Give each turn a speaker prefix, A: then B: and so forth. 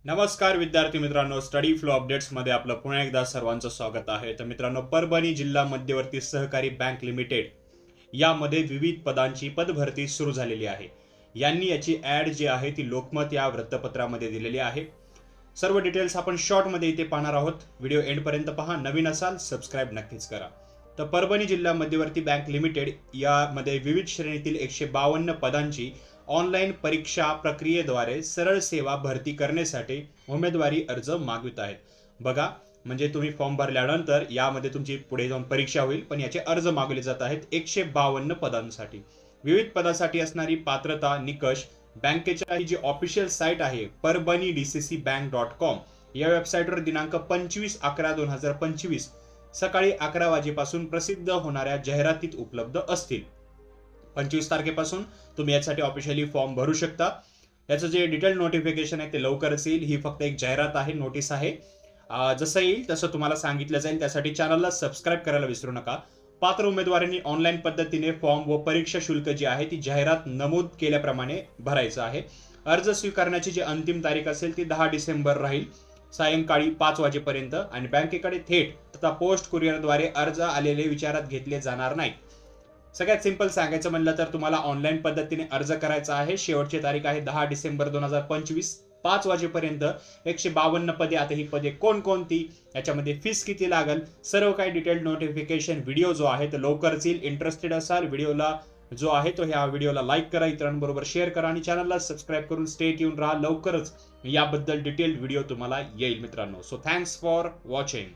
A: नमस्कार विद्यार्थी मित्रांनो, स्टडी फ्लो अपडेट्स मध्ये आपलं पुन्हा एकदा सर्वांचं स्वागत आहे। तर मित्रांनो, परभणी जिल्हा मध्यवर्ती सहकारी बँक लिमिटेड यामध्ये विविध पदांची पदभरती सुरू झालेली आहे। यांनी याची ॲड जी आहे ती लोकमत या वृत्तपत्रामध्ये दिलेली आहे। सर्व डिटेल्स आपण शॉर्ट मध्ये इथे पाहणार आहोत। व्हिडिओ एंड पर्यंत पहा। नवीन असाल सबस्क्राइब नक्कीच करा। तर परभणी जिल्हा मध्यवर्ती बँक लिमिटेड यामध्ये विविध श्रेणीतील 152 पदांची ऑनलाईन परीक्षा प्रक्रियेद्वारे सरळ सेवा भरती करण्यासाठी उमेदवारी अर्ज मागवित आहेत। बघा, म्हणजे तुम्ही फॉर्म भरल्यानंतर यामध्ये तुमची पुढे जाऊन परीक्षा होईल, पण याचे अर्ज मागवले जात आहेत 152 पदांसाठी। विविध पदासाठी असणारी पात्रता निकष बँकेच्या जी ऑफिशियल साइट आहे parbanidccbank.com या वेबसाईटवर दिनांक 25/11/2025 सकाळी 11 वाजेपासून प्रसिद्ध होणाऱ्या जाहिरातीत उपलब्ध असतील। 25 तारखेपासून तुम्ही यासाठी ऑफिशियली फॉर्म भरू शकता। याचं जे डिटेल नोटिफिकेशन आहे ते लवकरच येईल। ही फक्त एक जाहिरात आहे, नोटीस आहे। जसं येईल तसं तुम्हाला सांगितलं जाईल। त्यासाठी चॅनलला सबस्क्राइब करायला विसरू नका। पात्र उमेदवारांनी ऑनलाईन पद्धतीने फॉर्म व परीक्षा शुल्क जी आहे ती जाहिरात नमूद केल्याप्रमाणे भरायचं आहे। अर्ज स्वीकारण्याची जी अंतिम तारीख असेल ती 10 डिसेंबर राहील, सायंकाळी 5 वाजेपर्यंत। आणि बँकेकडे थेट तथा पोस्ट कुरिअरद्वारे अर्ज आलेले विचारात घेतले जाणार नाहीत। सगळ्यात सिंपल सांगायचं म्हणलं तर तुम्हाला ऑनलाईन पद्धतीने अर्ज करायचा आहे। शेवटची तारीख आहे 10 डिसेंबर 2025, 5 वाजेपर्यंत। 152 पदे। आता ही पदे कोणकोणती, याच्यामध्ये फीस किती लागेल, सर्व काही डिटेल नोटिफिकेशन व्हिडिओ जो आहे तो लवकरच येईल। इंटरेस्टेड असाल व्हिडिओला जो आहे तो ह्या व्हिडिओला लाईक करा, इतरांबरोबर शेअर करा आणि चॅनलला सबस्क्राइब करून स्टे ट्यून राहा। लवकरच याबद्दल डिटेल व्हिडिओ तुम्हाला येईल मित्रांनो। So thanks for watching.